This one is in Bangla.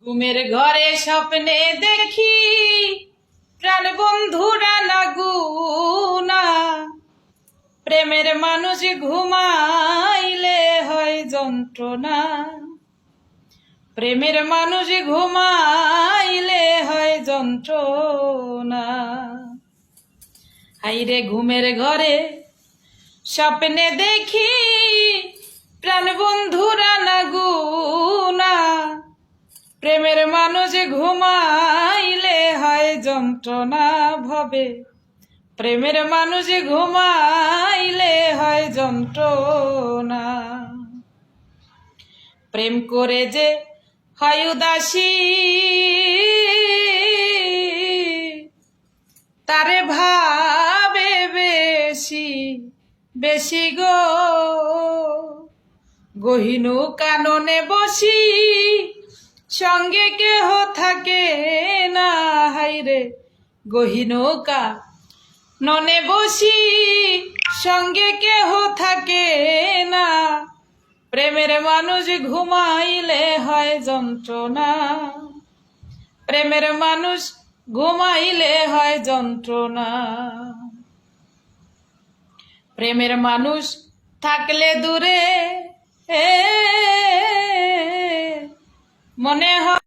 ঘুমের ঘরে স্বপ্নে দেখি প্রাণ বন্ধুরা না গুনা, প্রেমের মানুষ ঘুমাইলে হয় যন্ত্রণা, প্রেমের মানুষ ঘুমাইলে হয় যন্ত্রণা। হাইরে ঘুমের ঘরে স্বপ্নে দেখি প্রাণ বন্ধুরা না গুনা, প্রেমের মানুষ ঘুমাইলে হয় যন্ত্রণা ভবে, প্রেমের মানুষ ঘুমাইলে হয় যন্ত্রণা। প্রেম করে যে হয় উদাসী, তারে ভাবে বেশি বেশি গো, গহিনু কাননে বসি সঙ্গে কেহ থাকে না। হাইরে গহিনু কাননে বসি সঙ্গে কেহ থাকে না, প্রেমের মানুষ ঘুমাইলে হয় যন্ত্রণা, প্রেমের মানুষ ঘুমাইলে হয় যন্ত্রণা। প্রেমের মানুষ থাকলে দূরে মনে হয়